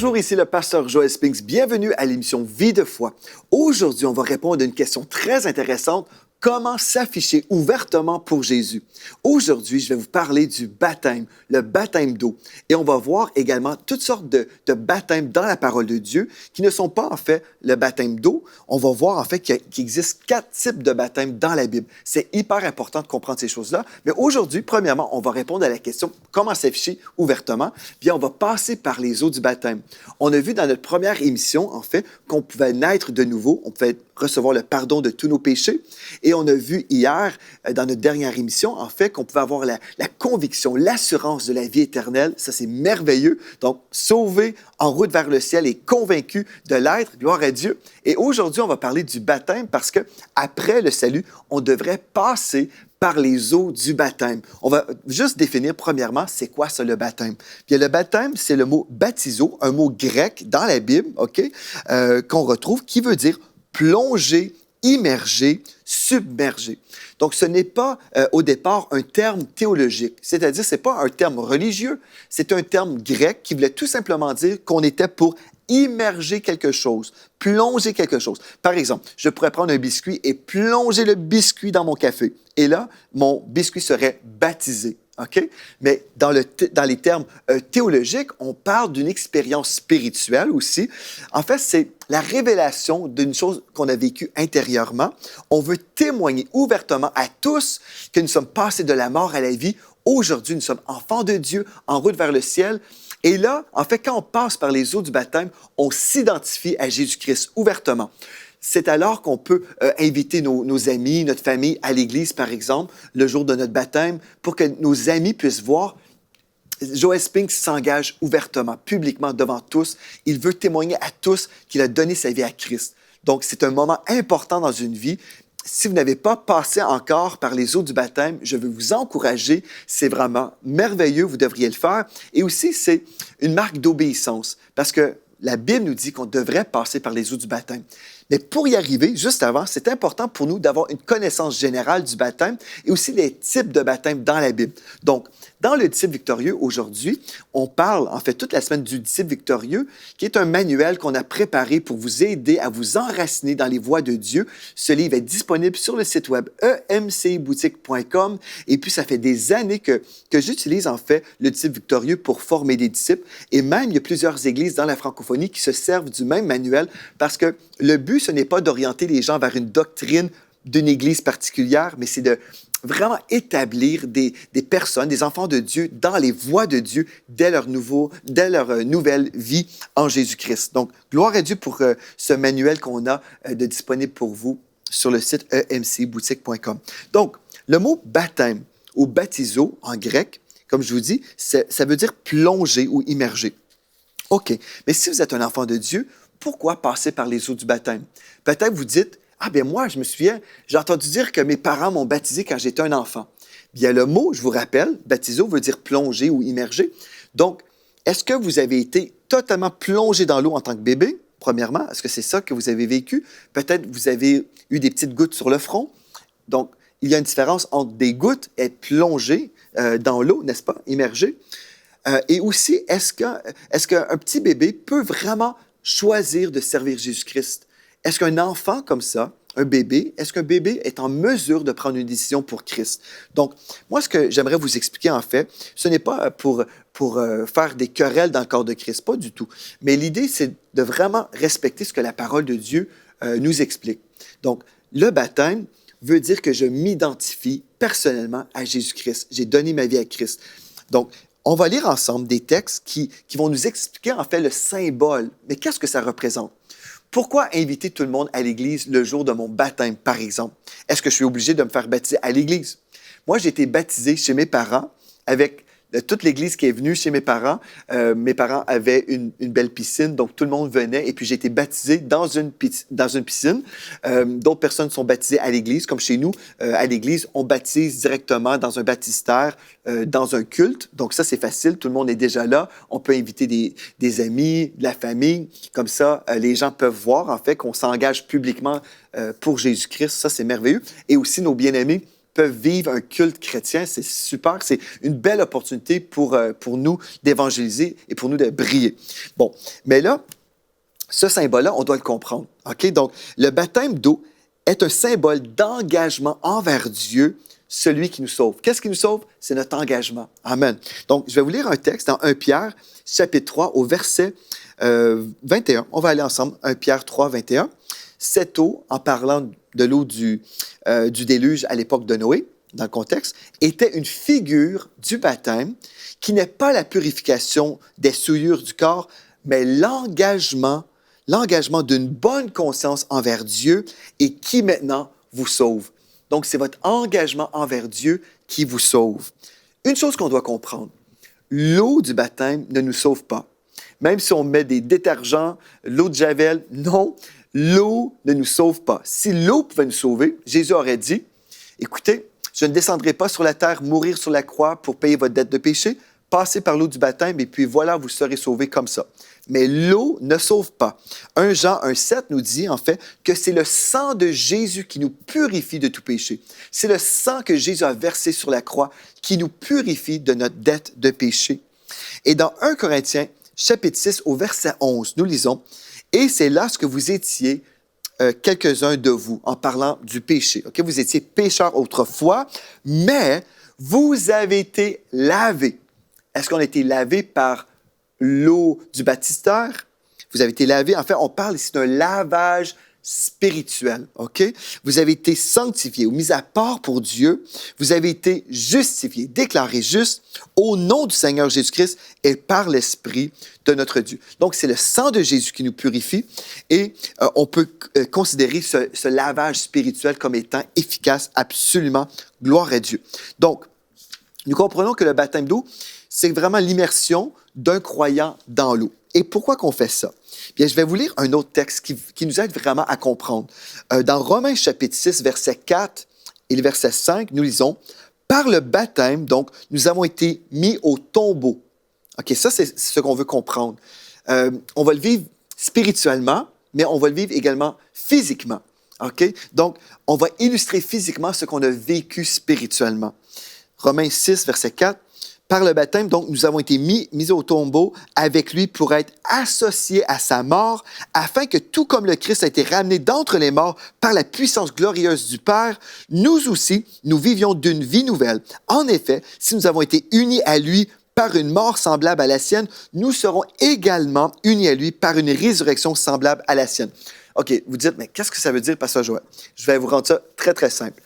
Bonjour, ici le pasteur Joel Spinks. Bienvenue à l'émission Vie de foi. Aujourd'hui, on va répondre à une question très intéressante. Comment s'afficher ouvertement pour Jésus? Aujourd'hui, je vais vous parler du baptême, le baptême d'eau. Et on va voir également toutes sortes de baptêmes dans la parole de Dieu qui ne sont pas en fait le baptême d'eau. On va voir en fait qu'il existe 4 types de baptêmes dans la Bible. C'est hyper important de comprendre ces choses-là. Mais aujourd'hui, premièrement, on va répondre à la question comment s'afficher ouvertement. Bien, on va passer par les eaux du baptême. On a vu dans notre première émission, en fait, qu'on pouvait naître de nouveau, on pouvait recevoir le pardon de tous nos péchés. Et on a vu hier, dans notre dernière émission, en fait, qu'on pouvait avoir la conviction, l'assurance de la vie éternelle. Ça, c'est merveilleux. Donc, sauvé, en route vers le ciel et convaincu de l'être. Gloire à Dieu. Et aujourd'hui, on va parler du baptême parce que après le salut, on devrait passer par les eaux du baptême. On va juste définir premièrement, c'est quoi ça le baptême? Bien, le baptême, c'est le mot baptizo, un mot grec dans la Bible, OK, qu'on retrouve, qui veut dire plonger, immerger, submerger. Donc, ce n'est pas au départ un terme théologique, c'est-à-dire ce n'est pas un terme religieux, c'est un terme grec qui voulait tout simplement dire qu'on était pour immerger quelque chose, plonger quelque chose. Par exemple, je pourrais prendre un biscuit et plonger le biscuit dans mon café. Et là, mon biscuit serait baptisé. OK? Mais dans les termes théologiques, on parle d'une expérience spirituelle aussi. En fait, c'est la révélation d'une chose qu'on a vécue intérieurement. On veut témoigner ouvertement à tous que nous sommes passés de la mort à la vie. Aujourd'hui, nous sommes enfants de Dieu, en route vers le ciel. Et là, en fait, quand on passe par les eaux du baptême, on s'identifie à Jésus-Christ ouvertement. C'est alors qu'on peut inviter nos amis, notre famille à l'église, par exemple, le jour de notre baptême, pour que nos amis puissent voir Joel Spinks s'engage ouvertement, publiquement, devant tous. Il veut témoigner à tous qu'il a donné sa vie à Christ. Donc, c'est un moment important dans une vie. Si vous n'avez pas passé encore par les eaux du baptême, je veux vous encourager. C'est vraiment merveilleux, vous devriez le faire. Et aussi, c'est une marque d'obéissance, parce que la Bible nous dit qu'on devrait passer par les eaux du baptême. Mais pour y arriver, juste avant, c'est important pour nous d'avoir une connaissance générale du baptême et aussi les types de baptême dans la Bible. Donc, dans le disciple victorieux, aujourd'hui, on parle, en fait, toute la semaine du disciple victorieux, qui est un manuel qu'on a préparé pour vous aider à vous enraciner dans les voies de Dieu. Ce livre est disponible sur le site web emcboutique.com. Et puis, ça fait des années que j'utilise, en fait, le disciple victorieux pour former des disciples. Et même, il y a plusieurs églises dans la francophonie qui se servent du même manuel parce que le but, ce n'est pas d'orienter les gens vers une doctrine d'une église particulière, mais c'est de vraiment établir des personnes, des enfants de Dieu dans les voies de Dieu dès leur nouvelle vie en Jésus-Christ. Donc, gloire à Dieu pour ce manuel qu'on a de disponible pour vous sur le site emcboutique.com. Donc, le mot baptême ou baptizo en grec, comme je vous dis, ça veut dire plonger ou immerger. OK, mais si vous êtes un enfant de Dieu, pourquoi passer par les eaux du baptême? Peut-être vous dites, ah bien moi, je me souviens, j'ai entendu dire que mes parents m'ont baptisé quand j'étais un enfant. Bien, le mot, je vous rappelle, baptizo veut dire plonger ou immerger. Donc, est-ce que vous avez été totalement plongé dans l'eau en tant que bébé, premièrement? Est-ce que c'est ça que vous avez vécu? Peut-être vous avez eu des petites gouttes sur le front. Donc, il y a une différence entre des gouttes et être plongé dans l'eau, n'est-ce pas? Immergé. Et aussi, est-ce qu'un petit bébé peut vraiment choisir de servir Jésus-Christ? Est-ce qu'un enfant comme ça, est-ce qu'un bébé est en mesure de prendre une décision pour Christ? Donc, moi, ce que j'aimerais vous expliquer, en fait, ce n'est pas pour faire des querelles dans le corps de Christ, pas du tout. Mais l'idée, c'est de vraiment respecter ce que la parole de Dieu nous explique. Donc, le baptême veut dire que je m'identifie personnellement à Jésus-Christ. J'ai donné ma vie à Christ. Donc, on va lire ensemble des textes qui vont nous expliquer en fait le symbole. Mais qu'est-ce que ça représente? Pourquoi inviter tout le monde à l'Église le jour de mon baptême, par exemple? Est-ce que je suis obligé de me faire baptiser à l'Église? Moi, j'ai été baptisé chez mes parents avec toute l'Église qui est venue chez mes parents. Mes parents avaient une belle piscine, donc tout le monde venait. Et puis, j'ai été baptisé dans une piscine. D'autres personnes sont baptisées à l'Église, comme chez nous. À l'Église, on baptise directement dans un baptistère, dans un culte. Donc ça, c'est facile. Tout le monde est déjà là. On peut inviter des amis, de la famille. Comme ça, les gens peuvent voir, en fait, qu'on s'engage publiquement pour Jésus-Christ. Ça, c'est merveilleux. Et aussi, nos bien-aimés peuvent vivre un culte chrétien. C'est super. C'est une belle opportunité pour nous d'évangéliser et pour nous de briller. Bon, mais là, ce symbole-là, on doit le comprendre. OK? Donc, le baptême d'eau est un symbole d'engagement envers Dieu, celui qui nous sauve. Qu'est-ce qui nous sauve? C'est notre engagement. Amen. Donc, je vais vous lire un texte dans 1 Pierre, chapitre 3, au verset 21. On va aller ensemble. 1 Pierre 3, 21. Cette eau, en parlant de l'eau du déluge à l'époque de Noé, dans le contexte, était une figure du baptême qui n'est pas la purification des souillures du corps, mais l'engagement d'une bonne conscience envers Dieu et qui maintenant vous sauve. Donc, c'est votre engagement envers Dieu qui vous sauve. Une chose qu'on doit comprendre, l'eau du baptême ne nous sauve pas. Même si on met des détergents, l'eau de Javel, non, l'eau ne nous sauve pas. Si l'eau pouvait nous sauver, Jésus aurait dit, écoutez, je ne descendrai pas sur la terre mourir sur la croix pour payer votre dette de péché, passez par l'eau du baptême et puis voilà, vous serez sauvés comme ça. Mais l'eau ne sauve pas. 1 Jean 1,7 nous dit en fait que c'est le sang de Jésus qui nous purifie de tout péché. C'est le sang que Jésus a versé sur la croix qui nous purifie de notre dette de péché. Et dans 1 Corinthiens, chapitre 6, au verset 11, nous lisons « Et c'est lorsque vous étiez quelques-uns de vous, en parlant du péché. Okay? Vous étiez pécheurs autrefois, mais vous avez été lavés. » Est-ce qu'on a été lavé par l'eau du baptistère? Vous avez été lavé. En fait, on parle ici d'un lavage spirituel. OK? Vous avez été sanctifiés ou mis à part pour Dieu. Vous avez été justifiés, déclarés justes au nom du Seigneur Jésus-Christ et par l'Esprit de notre Dieu. Donc, c'est le sang de Jésus qui nous purifie et on peut considérer ce lavage spirituel comme étant efficace, absolument. Gloire à Dieu. Donc, nous comprenons que le baptême d'eau, c'est vraiment l'immersion d'un croyant dans l'eau. Et pourquoi qu'on fait ça? Bien, je vais vous lire un autre texte qui nous aide vraiment à comprendre. Dans Romains chapitre 6, verset 4 et le verset 5, nous lisons « Par le baptême, donc, nous avons été mis au tombeau. » OK, ça, c'est ce qu'on veut comprendre. On va le vivre spirituellement, mais on va le vivre également physiquement. OK? Donc, on va illustrer physiquement ce qu'on a vécu spirituellement. Romains 6, verset 4. Par le baptême, donc, nous avons été mis au tombeau avec lui pour être associés à sa mort, afin que tout comme le Christ a été ramené d'entre les morts par la puissance glorieuse du Père, nous aussi, nous vivions d'une vie nouvelle. En effet, si nous avons été unis à lui par une mort semblable à la sienne, nous serons également unis à lui par une résurrection semblable à la sienne. OK, vous dites, mais qu'est-ce que ça veut dire, Pasteur Joël? Je vais vous rendre ça très, très simple.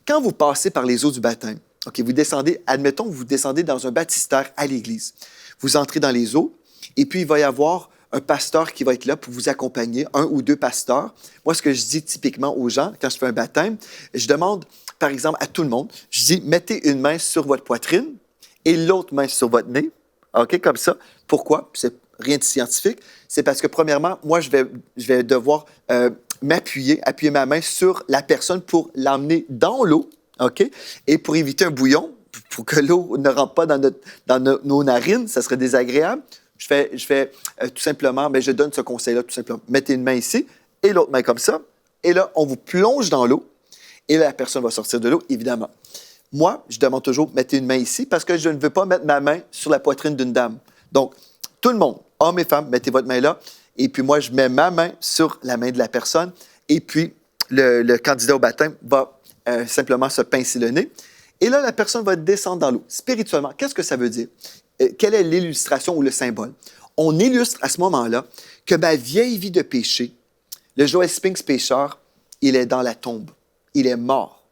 Quand vous passez par les eaux du baptême, OK, vous descendez, admettons que vous descendez dans un baptistère à l'église. Vous entrez dans les eaux et puis il va y avoir un pasteur qui va être là pour vous accompagner, un ou deux pasteurs. Moi, ce que je dis typiquement aux gens quand je fais un baptême, je demande, par exemple, à tout le monde, je dis, mettez une main sur votre poitrine et l'autre main sur votre nez. OK, comme ça. Pourquoi? C'est rien de scientifique. C'est parce que, premièrement, moi, je vais devoir appuyer ma main sur la personne pour l'emmener dans l'eau. OK? Et pour éviter un bouillon, pour que l'eau ne rentre pas dans nos narines, ça serait désagréable, je fais tout simplement, je donne ce conseil-là tout simplement. Mettez une main ici et l'autre main comme ça. Et là, on vous plonge dans l'eau et là, la personne va sortir de l'eau, évidemment. Moi, je demande toujours, mettez une main ici parce que je ne veux pas mettre ma main sur la poitrine d'une dame. Donc, tout le monde, hommes et femmes, mettez votre main là. Et puis moi, je mets ma main sur la main de la personne et puis le candidat au baptême va simplement se pincer le nez. Et là, la personne va descendre dans l'eau. Spirituellement, qu'est-ce que ça veut dire? Quelle est l'illustration ou le symbole? On illustre à ce moment-là que ma vieille vie de péché, le Joel Spinks pécheur, il est dans la tombe. Il est mort.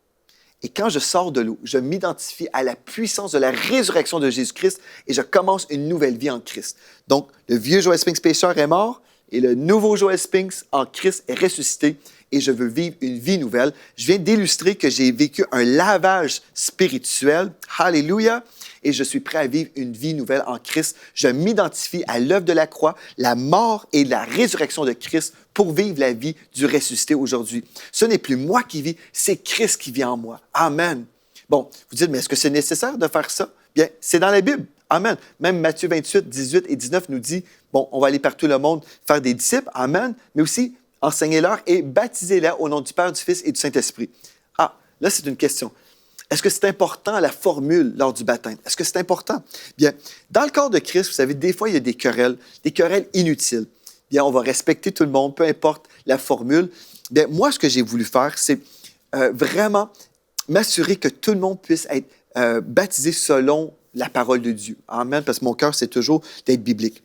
Et quand je sors de l'eau, je m'identifie à la puissance de la résurrection de Jésus-Christ et je commence une nouvelle vie en Christ. Donc, le vieux Joel Spinks pécheur est mort et le nouveau Joel Spinks en Christ est ressuscité et je veux vivre une vie nouvelle. Je viens d'illustrer que j'ai vécu un lavage spirituel. Alléluia! Et je suis prêt à vivre une vie nouvelle en Christ. Je m'identifie à l'œuvre de la croix, la mort et la résurrection de Christ pour vivre la vie du ressuscité aujourd'hui. Ce n'est plus moi qui vis, c'est Christ qui vit en moi. Amen. Bon, vous dites, mais est-ce que c'est nécessaire de faire ça? Bien, c'est dans la Bible. Amen. Même Matthieu 28, 18 et 19 nous dit, bon, on va aller partout le monde faire des disciples. Amen. Mais aussi, enseignez-leur et baptisez-les au nom du Père, du Fils et du Saint-Esprit. Ah, là, c'est une question. Est-ce que c'est important la formule lors du baptême? Est-ce que c'est important? Bien, dans le corps de Christ, vous savez, des fois, il y a des querelles inutiles. Bien, on va respecter tout le monde, peu importe la formule. Bien, moi, ce que j'ai voulu faire, c'est vraiment m'assurer que tout le monde puisse être baptisé selon la parole de Dieu. Amen, parce que mon cœur, c'est toujours d'être biblique.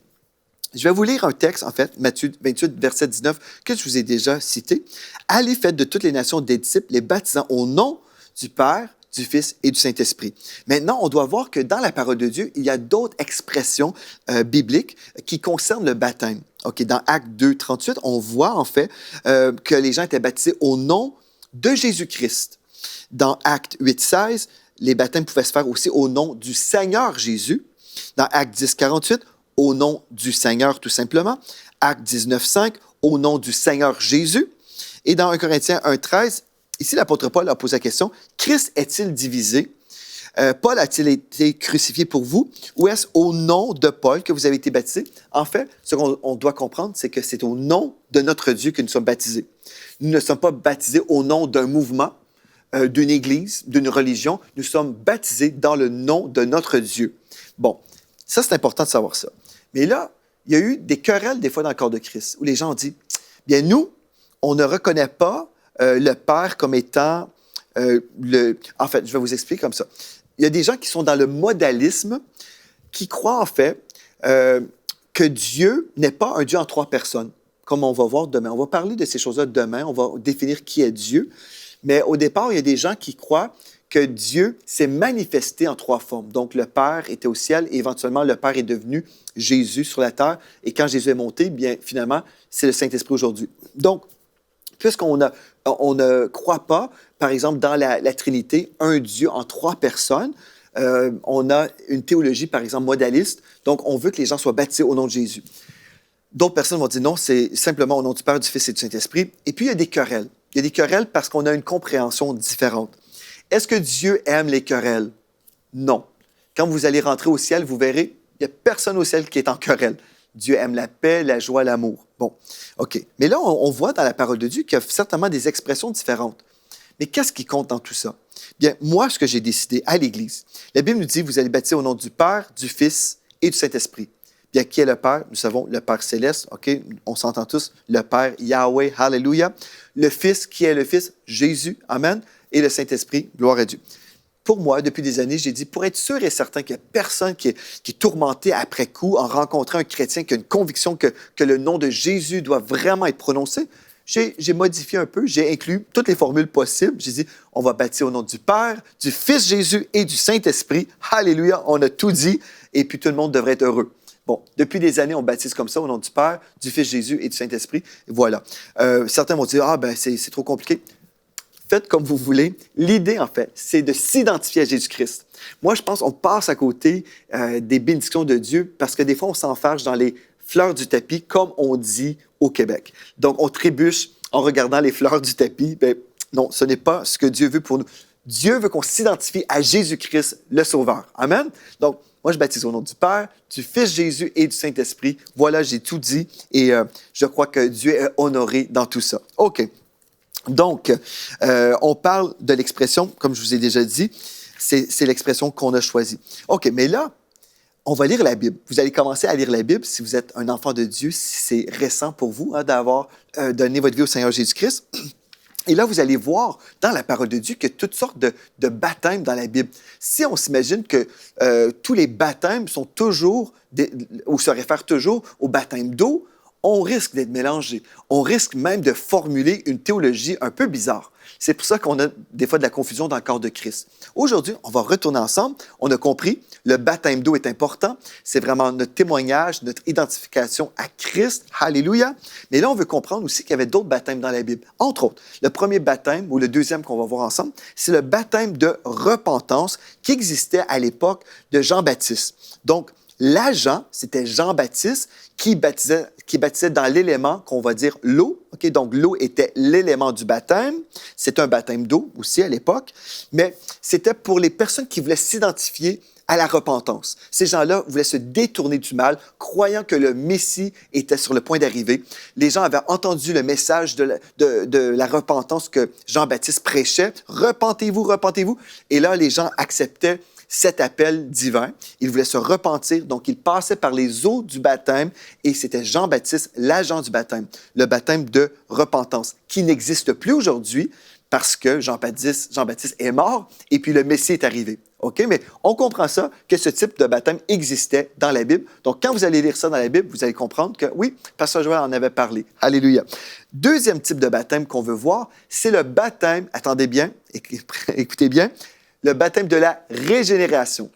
Je vais vous lire un texte, en fait, Matthieu 28, verset 19, que je vous ai déjà cité. « Allez, faites de toutes les nations des disciples, les baptisant au nom du Père, du Fils et du Saint-Esprit. » Maintenant, on doit voir que dans la parole de Dieu, il y a d'autres expressions bibliques qui concernent le baptême. Okay, dans Actes 2, 38, on voit en fait que les gens étaient baptisés au nom de Jésus-Christ. Dans Actes 8, 16, les baptêmes pouvaient se faire aussi au nom du Seigneur Jésus. Dans Actes 10, 48, au nom du Seigneur tout simplement. Actes 19, 5, au nom du Seigneur Jésus. Et dans 1 Corinthiens 1, 13, ici l'apôtre Paul a posé la question, Christ est-il divisé? Paul a-t-il été crucifié pour vous? Ou est-ce au nom de Paul que vous avez été baptisés? En fait, ce qu'on doit comprendre, c'est que c'est au nom de notre Dieu que nous sommes baptisés. Nous ne sommes pas baptisés au nom d'un mouvement, d'une église, d'une religion. Nous sommes baptisés dans le nom de notre Dieu. Bon, ça, c'est important de savoir ça. Mais là, il y a eu des querelles des fois dans le corps de Christ, où les gens ont dit, bien nous, on ne reconnaît pas le Père comme étant En fait, je vais vous expliquer comme ça. Il y a des gens qui sont dans le modalisme, qui croient en fait que Dieu n'est pas un Dieu en trois personnes, comme on va voir demain. On va parler de ces choses-là demain, on va définir qui est Dieu. Mais au départ, il y a des gens qui croient que Dieu s'est manifesté en trois formes. Donc, le Père était au ciel et éventuellement, le Père est devenu Jésus sur la terre. Et quand Jésus est monté, bien, finalement, c'est le Saint-Esprit aujourd'hui. Donc, puisqu'on ne croit pas, par exemple, dans la Trinité, un Dieu en trois personnes, on a une théologie, par exemple, modaliste. Donc, on veut que les gens soient baptisés au nom de Jésus. D'autres personnes vont dire non, c'est simplement au nom du Père, du Fils et du Saint-Esprit. Et puis, il y a des querelles. Il y a des querelles parce qu'on a une compréhension différente. Est-ce que Dieu aime les querelles? Non. Quand vous allez rentrer au ciel, vous verrez, il n'y a personne au ciel qui est en querelle. Dieu aime la paix, la joie, l'amour. Bon, OK. Mais là, on voit dans la parole de Dieu qu'il y a certainement des expressions différentes. Mais qu'est-ce qui compte dans tout ça? Bien, moi, ce que j'ai décidé à l'Église, la Bible nous dit, vous allez baptiser au nom du Père, du Fils et du Saint-Esprit. Bien, qui est le Père? Nous savons le Père céleste, OK? On s'entend tous. Le Père, Yahweh, Hallelujah. Le Fils, qui est le Fils? Jésus, Amen. Et le Saint-Esprit, gloire à Dieu. Pour moi, depuis des années, j'ai dit, pour être sûr et certain qu'il n'y a personne qui est tourmenté après coup en rencontrant un chrétien qui a une conviction que le nom de Jésus doit vraiment être prononcé, j'ai modifié un peu, j'ai inclus toutes les formules possibles. J'ai dit, on va baptiser au nom du Père, du Fils Jésus et du Saint-Esprit. Alléluia, on a tout dit et puis tout le monde devrait être heureux. Bon, depuis des années, on baptise comme ça au nom du Père, du Fils Jésus et du Saint-Esprit. Et voilà. Certains vont dire, c'est trop compliqué. Faites comme vous voulez. L'idée, en fait, c'est de s'identifier à Jésus-Christ. Moi, je pense qu'on passe à côté des bénédictions de Dieu parce que des fois, on s'enfarge dans les fleurs du tapis, comme on dit au Québec. Donc, on trébuche en regardant les fleurs du tapis. Bien, non, ce n'est pas ce que Dieu veut pour nous. Dieu veut qu'on s'identifie à Jésus-Christ, le Sauveur. Amen? Donc, moi, je baptise au nom du Père, du Fils Jésus et du Saint-Esprit. Voilà, j'ai tout dit et je crois que Dieu est honoré dans tout ça. OK. Donc, on parle de l'expression, comme je vous ai déjà dit, c'est l'expression qu'on a choisie. OK, mais là, on va lire la Bible. Vous allez commencer à lire la Bible si vous êtes un enfant de Dieu, si c'est récent pour vous d'avoir donné votre vie au Seigneur Jésus-Christ. Et là, vous allez voir dans la parole de Dieu qu'il y a toutes sortes de baptêmes dans la Bible. Si on s'imagine que tous les baptêmes sont toujours, ou se réfèrent toujours au baptême d'eau, on risque d'être mélangé. On risque même de formuler une théologie un peu bizarre. C'est pour ça qu'on a des fois de la confusion dans le corps de Christ. Aujourd'hui, on va retourner ensemble. On a compris, le baptême d'eau est important. C'est vraiment notre témoignage, notre identification à Christ. Alléluia. Mais là, on veut comprendre aussi qu'il y avait d'autres baptêmes dans la Bible. Entre autres, le premier baptême, ou le deuxième qu'on va voir ensemble, c'est le baptême de repentance qui existait à l'époque de Jean-Baptiste. Donc, l'agent, c'était Jean-Baptiste qui baptisait dans l'élément qu'on va dire l'eau. Okay? Donc, l'eau était l'élément du baptême. C'était un baptême d'eau aussi à l'époque, mais c'était pour les personnes qui voulaient s'identifier à la repentance. Ces gens-là voulaient se détourner du mal, croyant que le Messie était sur le point d'arriver. Les gens avaient entendu le message de la repentance que Jean-Baptiste prêchait. Repentez-vous, repentez-vous. Et là, les gens acceptaient cet appel divin. Ils voulaient se repentir, donc ils passaient par les eaux du baptême et c'était Jean-Baptiste, l'agent du baptême, le baptême de repentance, qui n'existe plus aujourd'hui parce que Jean-Baptiste est mort et puis le Messie est arrivé. OK? Mais on comprend ça, que ce type de baptême existait dans la Bible. Donc, quand vous allez lire ça dans la Bible, vous allez comprendre que oui, Pasteur Joël en avait parlé. Alléluia. Deuxième type de baptême qu'on veut voir, c'est le baptême, attendez bien, écoutez bien, le baptême de la régénération.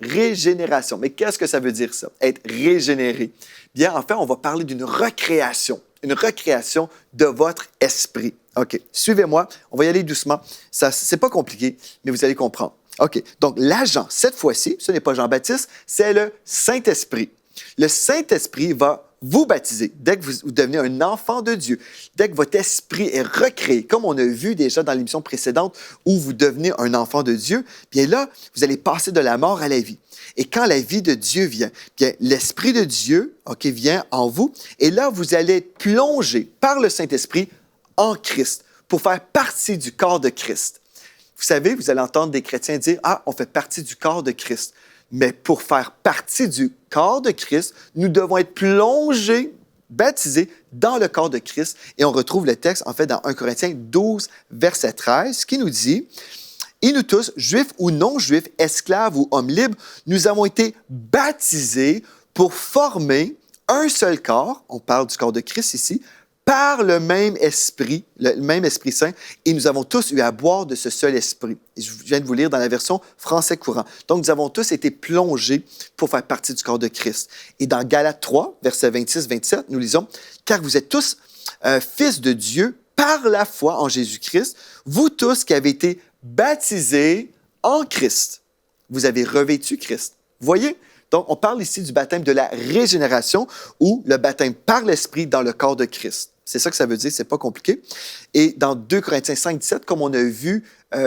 Régénération. Mais qu'est-ce que ça veut dire, ça? Être régénéré. Bien, en fait, on va parler d'une recréation. Une recréation de votre esprit. OK, suivez-moi. On va y aller doucement. Ça, c'est pas compliqué, mais vous allez comprendre. OK, donc l'agent, cette fois-ci, ce n'est pas Jean-Baptiste, c'est le Saint-Esprit. Le Saint-Esprit va vous baptiser dès que vous devenez un enfant de Dieu, dès que votre esprit est recréé, comme on a vu déjà dans l'émission précédente où vous devenez un enfant de Dieu, bien là, vous allez passer de la mort à la vie. Et quand la vie de Dieu vient, bien l'Esprit de Dieu, OK, vient en vous, et là, vous allez être plongé par le Saint-Esprit en Christ pour faire partie du corps de Christ. Vous savez, vous allez entendre des chrétiens dire « Ah, on fait partie du corps de Christ ». Mais pour faire partie du corps de Christ, nous devons être plongés, baptisés dans le corps de Christ. Et on retrouve le texte, en fait, dans 1 Corinthiens 12, verset 13, qui nous dit « Et nous tous, juifs ou non-juifs, esclaves ou hommes libres, nous avons été baptisés pour former un seul corps, on parle du corps de Christ ici, par le même Esprit Saint, et nous avons tous eu à boire de ce seul Esprit. » Et je viens de vous lire dans la version français courant. Donc, nous avons tous été plongés pour faire partie du corps de Christ. Et dans Galates 3, versets 26-27, nous lisons « Car vous êtes tous fils de Dieu par la foi en Jésus-Christ, vous tous qui avez été baptisés en Christ. Vous avez revêtu Christ. » Voyez? Donc, on parle ici du baptême de la régénération ou le baptême par l'Esprit dans le corps de Christ. C'est ça que ça veut dire, c'est pas compliqué. Et dans 2 Corinthiens 5, 17, comme on a vu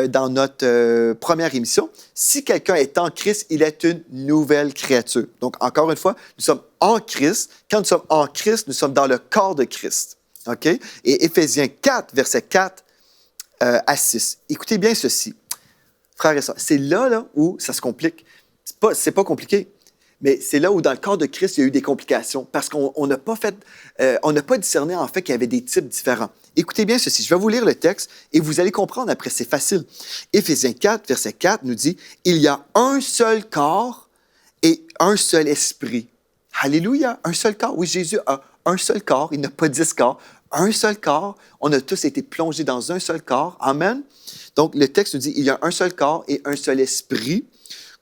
dans notre première émission, si quelqu'un est en Christ, il est une nouvelle créature. Donc, encore une fois, nous sommes en Christ. Quand nous sommes en Christ, nous sommes dans le corps de Christ. OK? Et Éphésiens 4, versets 4 à 6. Écoutez bien ceci. Frères et sœurs, c'est là où ça se complique. C'est pas compliqué. Mais c'est là où, dans le corps de Christ, il y a eu des complications parce qu'on n'a pas discerné, en fait, qu'il y avait des types différents. Écoutez bien ceci. Je vais vous lire le texte et vous allez comprendre après. C'est facile. Éphésiens 4, verset 4 nous dit « Il y a un seul corps et un seul esprit. » Alléluia! Un seul corps. Oui, Jésus a un seul corps. Il n'a pas 10 corps. Un seul corps. On a tous été plongés dans un seul corps. Amen. Donc, le texte nous dit « Il y a un seul corps et un seul esprit. »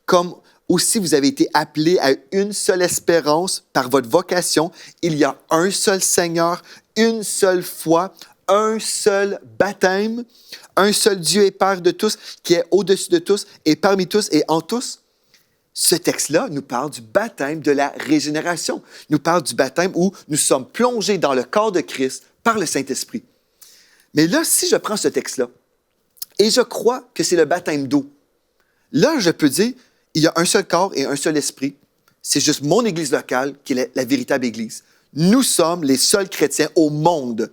Comme aussi, vous avez été appelés à une seule espérance par votre vocation. Il y a un seul Seigneur, une seule foi, un seul baptême, un seul Dieu et Père de tous, qui est au-dessus de tous et parmi tous et en tous. Ce texte-là nous parle du baptême de la régénération. Nous parle du baptême où nous sommes plongés dans le corps de Christ par le Saint-Esprit. Mais là, si je prends ce texte-là et je crois que c'est le baptême d'eau, là, je peux dire, il y a un seul corps et un seul esprit. C'est juste mon église locale qui est la véritable église. Nous sommes les seuls chrétiens au monde.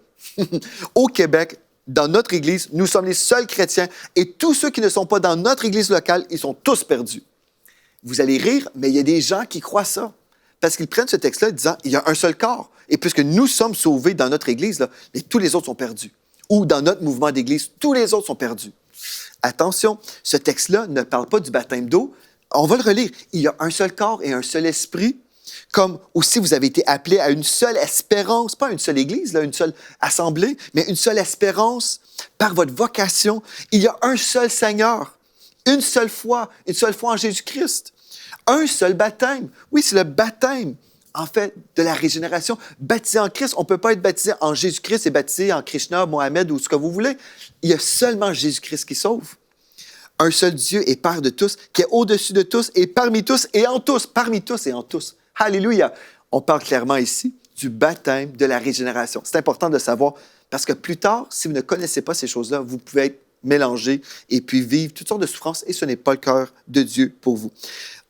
Au Québec, dans notre église, nous sommes les seuls chrétiens et tous ceux qui ne sont pas dans notre église locale, ils sont tous perdus. Vous allez rire, mais il y a des gens qui croient ça. Parce qu'ils prennent ce texte-là disant, il y a un seul corps. Et puisque nous sommes sauvés dans notre église, là, mais tous les autres sont perdus. Ou dans notre mouvement d'église, tous les autres sont perdus. Attention, ce texte-là ne parle pas du baptême d'eau. On va le relire. Il y a un seul corps et un seul esprit, comme aussi vous avez été appelés à une seule espérance, pas une seule église, là, une seule assemblée, mais une seule espérance par votre vocation. Il y a un seul Seigneur, une seule foi en Jésus-Christ, un seul baptême. Oui, c'est le baptême, en fait, de la régénération. Baptisé en Christ, on ne peut pas être baptisé en Jésus-Christ et baptisé en Krishna, Mohamed ou ce que vous voulez. Il y a seulement Jésus-Christ qui sauve. Un seul Dieu et Père de tous, qui est au-dessus de tous et parmi tous et en tous, parmi tous et en tous. Alléluia! On parle clairement ici du baptême de la régénération. C'est important de le savoir parce que plus tard, si vous ne connaissez pas ces choses-là, vous pouvez être mélanger et puis vivre toutes sortes de souffrances et ce n'est pas le cœur de Dieu pour vous.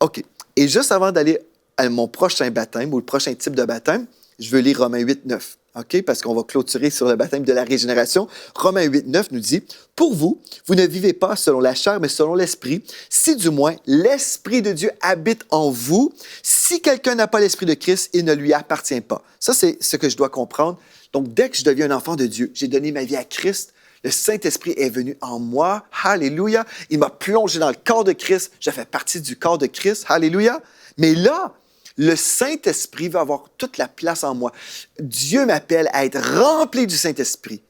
OK. Et juste avant d'aller à mon prochain baptême ou le prochain type de baptême, je veux lire Romains 8, 9. OK? Parce qu'on va clôturer sur le baptême de la régénération. Romains 8, 9 nous dit « Pour vous, vous ne vivez pas selon la chair, mais selon l'Esprit, si du moins l'Esprit de Dieu habite en vous. Si quelqu'un n'a pas l'Esprit de Christ, il ne lui appartient pas. » Ça, c'est ce que je dois comprendre. Donc, dès que je deviens un enfant de Dieu, j'ai donné ma vie à Christ, le Saint-Esprit est venu en moi. Alléluia. Il m'a plongé dans le corps de Christ. Je fais partie du corps de Christ. Alléluia. Mais là, le Saint-Esprit va avoir toute la place en moi. Dieu m'appelle à être rempli du Saint-Esprit.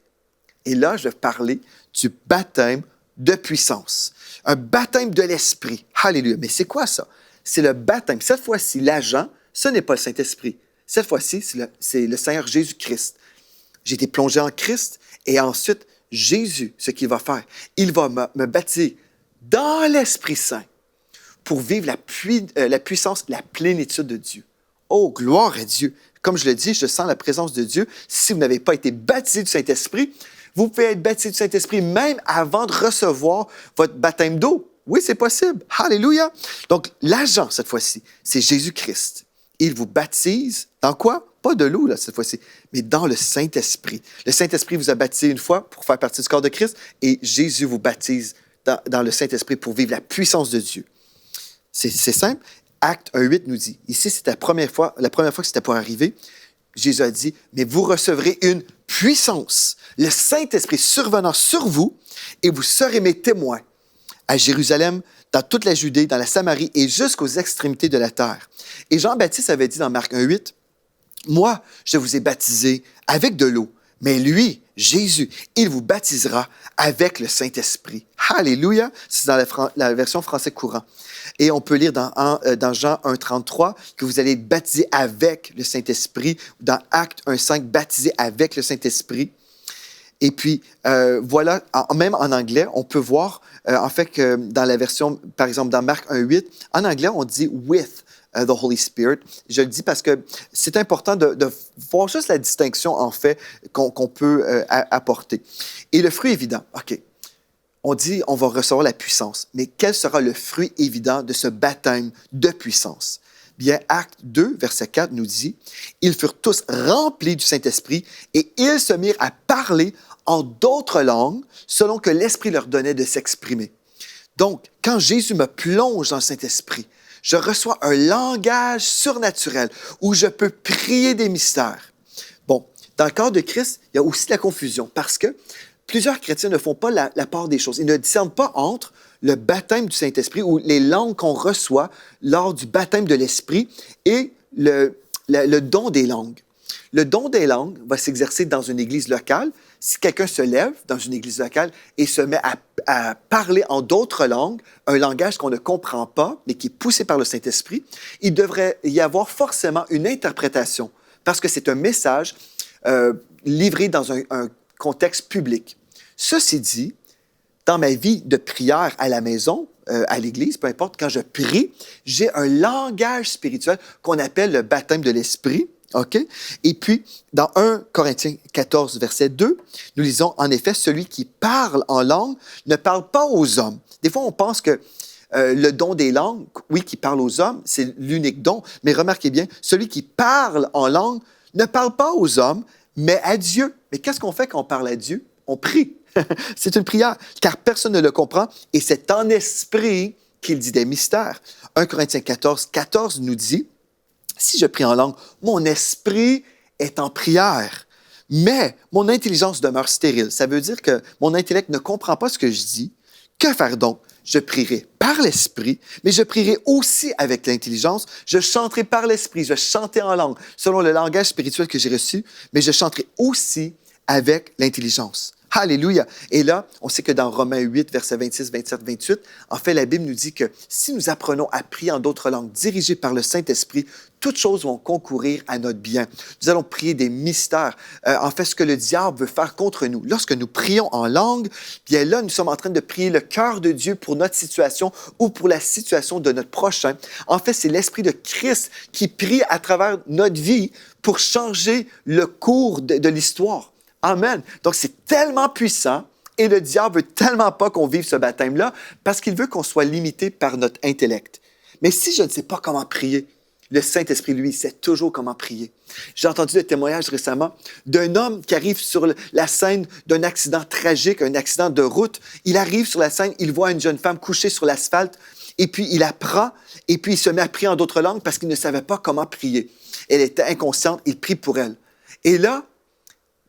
Et là, je vais parler du baptême de puissance. Un baptême de l'Esprit. Alléluia. Mais c'est quoi ça? C'est le baptême. Cette fois-ci, l'agent, ce n'est pas le Saint-Esprit. Cette fois-ci, c'est le Seigneur Jésus-Christ. J'ai été plongé en Christ et ensuite, Jésus, ce qu'il va faire, il va me baptiser dans l'Esprit Saint pour vivre la puissance, la plénitude de Dieu. Oh, gloire à Dieu! Comme je le dis, je sens la présence de Dieu. Si vous n'avez pas été baptisé du Saint-Esprit, vous pouvez être baptisé du Saint-Esprit même avant de recevoir votre baptême d'eau. Oui, c'est possible. Alléluia! Donc, l'agent, cette fois-ci, c'est Jésus-Christ. Il vous baptise dans quoi? Pas de l'eau, là, cette fois-ci, mais dans le Saint-Esprit. Le Saint-Esprit vous a baptisé une fois pour faire partie du corps de Christ et Jésus vous baptise dans le Saint-Esprit pour vivre la puissance de Dieu. C'est simple. Acte 1.8 nous dit, ici, c'était la première fois que c'était pour arriver, Jésus a dit, « Mais vous recevrez une puissance, le Saint-Esprit survenant sur vous, et vous serez mes témoins à Jérusalem, dans toute la Judée, dans la Samarie et jusqu'aux extrémités de la terre. » Et Jean-Baptiste avait dit dans Marc 1.8, « Moi, je vous ai baptisé avec de l'eau, mais lui, Jésus, il vous baptisera avec le Saint-Esprit. » Alléluia! C'est dans la version français courant. Et on peut lire dans Jean 1.33 que vous allez être baptisés avec le Saint-Esprit. Dans Acte 1.5, baptisés avec le Saint-Esprit. Et puis, voilà, même en anglais, on peut voir, en fait, que dans la version, par exemple, dans Marc 1.8, en anglais, on dit « with ». The Holy Spirit. Je le dis parce que c'est important de voir juste la distinction, en fait, qu'on peut apporter. Et le fruit évident, OK, on dit on va recevoir la puissance, mais quel sera le fruit évident de ce baptême de puissance? Bien, Acte 2, verset 4 nous dit « Ils furent tous remplis du Saint-Esprit et ils se mirent à parler en d'autres langues selon que l'Esprit leur donnait de s'exprimer. » Donc, quand Jésus me plonge dans le Saint-Esprit, je reçois un langage surnaturel où je peux prier des mystères. Bon, dans le corps de Christ, il y a aussi de la confusion parce que plusieurs chrétiens ne font pas la part des choses. Ils ne discernent pas entre le baptême du Saint-Esprit ou les langues qu'on reçoit lors du baptême de l'Esprit et le don des langues. Le don des langues va s'exercer dans une église locale. Si quelqu'un se lève dans une église locale et se met à parler en d'autres langues, un langage qu'on ne comprend pas, mais qui est poussé par le Saint-Esprit, il devrait y avoir forcément une interprétation parce que c'est un message livré dans un contexte public. Ceci dit, dans ma vie de prière à la maison, à l'église, peu importe, quand je prie, j'ai un langage spirituel qu'on appelle le baptême de l'Esprit. OK? Et puis, dans 1 Corinthiens 14, verset 2, nous lisons, « En effet, celui qui parle en langue ne parle pas aux hommes. » Des fois, on pense que le don des langues, oui, qui parle aux hommes, c'est l'unique don, mais remarquez bien, celui qui parle en langue ne parle pas aux hommes, mais à Dieu. Mais qu'est-ce qu'on fait quand on parle à Dieu? On prie. C'est une prière, car personne ne le comprend, et c'est en esprit qu'il dit des mystères. 1 Corinthiens 14, 14 nous dit, « Si je prie en langue, mon esprit est en prière, mais mon intelligence demeure stérile. » Ça veut dire que mon intellect ne comprend pas ce que je dis. Que faire donc? Je prierai par l'esprit, mais je prierai aussi avec l'intelligence. Je chanterai par l'esprit, je vais chanter en langue, selon le langage spirituel que j'ai reçu, mais je chanterai aussi avec l'intelligence. Alléluia! Et là, on sait que dans Romains 8, versets 26, 27, 28, en fait, la Bible nous dit que si nous apprenons à prier en d'autres langues dirigées par le Saint-Esprit, toutes choses vont concourir à notre bien. Nous allons prier des mystères. En fait, ce que le diable veut faire contre nous. Lorsque nous prions en langue, bien là, nous sommes en train de prier le cœur de Dieu pour notre situation ou pour la situation de notre prochain. En fait, c'est l'Esprit de Christ qui prie à travers notre vie pour changer le cours de l'histoire. Amen. Donc, c'est tellement puissant. Et le diable veut tellement pas qu'on vive ce baptême-là parce qu'il veut qu'on soit limité par notre intellect. Mais si je ne sais pas comment prier, le Saint-Esprit, lui, sait toujours comment prier. J'ai entendu des témoignages récemment d'un homme qui arrive sur la scène d'un accident tragique, un accident de route. Il arrive sur la scène, il voit une jeune femme couchée sur l'asphalte, et puis il apprend, et puis il se met à prier en d'autres langues parce qu'il ne savait pas comment prier. Elle était inconsciente, il prie pour elle. Et là,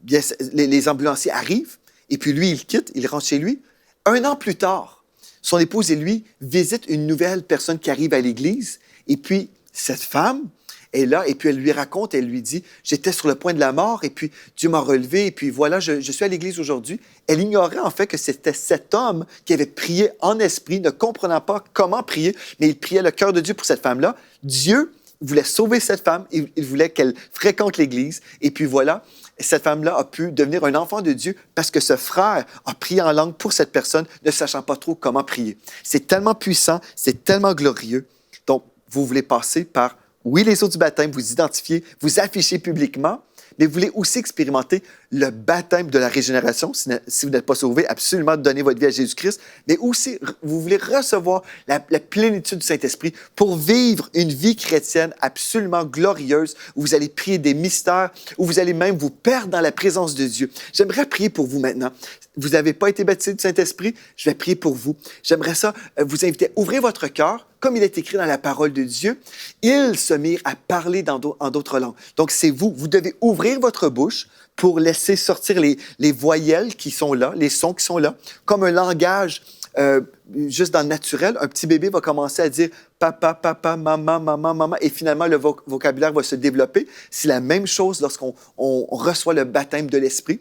bien, les ambulanciers arrivent, et puis lui, il quitte, il rentre chez lui. 1 an plus tard, son épouse et lui visitent une nouvelle personne qui arrive à l'église, et puis cette femme est là, et puis elle lui raconte, elle lui dit, « J'étais sur le point de la mort, et puis Dieu m'a relevé, et puis voilà, je suis à l'église aujourd'hui. » Elle ignorait en fait que c'était cet homme qui avait prié en esprit, ne comprenant pas comment prier, mais il priait le cœur de Dieu pour cette femme-là. Dieu voulait sauver cette femme, il voulait qu'elle fréquente l'église, et puis voilà, cette femme-là a pu devenir un enfant de Dieu parce que ce frère a prié en langue pour cette personne, ne sachant pas trop comment prier. C'est tellement puissant, c'est tellement glorieux. Donc, vous voulez passer par, oui, les eaux du baptême, vous identifier, vous afficher publiquement, mais vous voulez aussi expérimenter le baptême de la régénération. Si vous n'êtes pas sauvé, absolument donner votre vie à Jésus-Christ, mais aussi vous voulez recevoir la plénitude du Saint-Esprit pour vivre une vie chrétienne absolument glorieuse, où vous allez prier des mystères, où vous allez même vous perdre dans la présence de Dieu. J'aimerais prier pour vous maintenant. Vous n'avez pas été baptisé du Saint-Esprit, je vais prier pour vous. J'aimerais ça vous inviter à ouvrir votre cœur, comme il est écrit dans la parole de Dieu. Ils se mirent à parler en d'autres langues. Donc, c'est vous. Vous devez ouvrir votre bouche pour laisser sortir les voyelles qui sont là, les sons qui sont là, comme un langage juste dans le naturel. Un petit bébé va commencer à dire « papa, papa, maman, maman, maman », et finalement, le vocabulaire va se développer. C'est la même chose lorsqu'on reçoit le baptême de l'Esprit.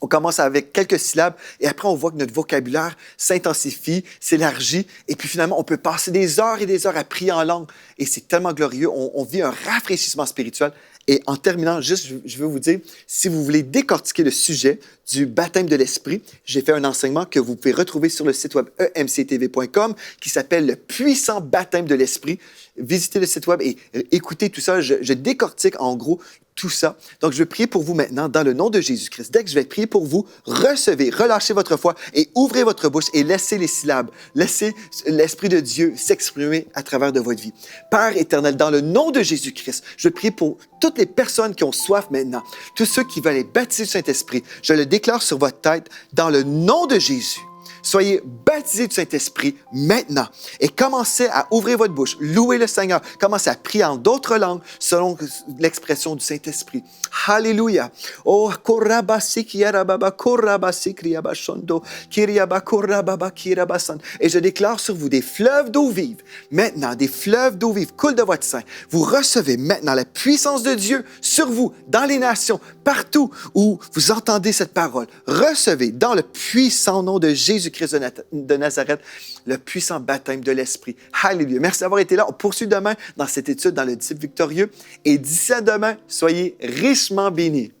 On commence avec quelques syllabes et après, on voit que notre vocabulaire s'intensifie, s'élargit et puis finalement, on peut passer des heures et des heures à prier en langue. Et c'est tellement glorieux. On vit un rafraîchissement spirituel. Et en terminant, juste, je veux vous dire, si vous voulez décortiquer le sujet du baptême de l'Esprit, j'ai fait un enseignement que vous pouvez retrouver sur le site web emctv.com qui s'appelle « Le puissant baptême de l'Esprit ». Visitez le site web et écoutez tout ça. Je décortique en gros tout ça. Donc, je vais prier pour vous maintenant dans le nom de Jésus-Christ. Dès que je vais prier pour vous, recevez, relâchez votre foi et ouvrez votre bouche et laissez les syllabes, laissez l'Esprit de Dieu s'exprimer à travers de votre vie. Père éternel, dans le nom de Jésus-Christ, je prie pour toutes les personnes qui ont soif maintenant, tous ceux qui veulent être baptisés du Saint-Esprit. Je le déclare sur votre tête dans le nom de Jésus. Soyez baptisés du Saint-Esprit maintenant et commencez à ouvrir votre bouche, louer le Seigneur, commencez à prier en d'autres langues selon l'expression du Saint-Esprit. Alléluia. Oh, korabasi kiarababa korabasi kriabashondo kiriaba korababa kirabasan. Et je déclare sur vous des fleuves d'eau vive. Maintenant, des fleuves d'eau vive coulent de votre sein. Vous recevez maintenant la puissance de Dieu sur vous, dans les nations, partout où vous entendez cette parole. Recevez dans le puissant nom de Jésus-Christ de Nazareth, le puissant baptême de l'Esprit. Alléluia. Merci d'avoir été là. On poursuit demain dans cette étude dans le disciple victorieux. Et d'ici à demain, soyez richement bénis.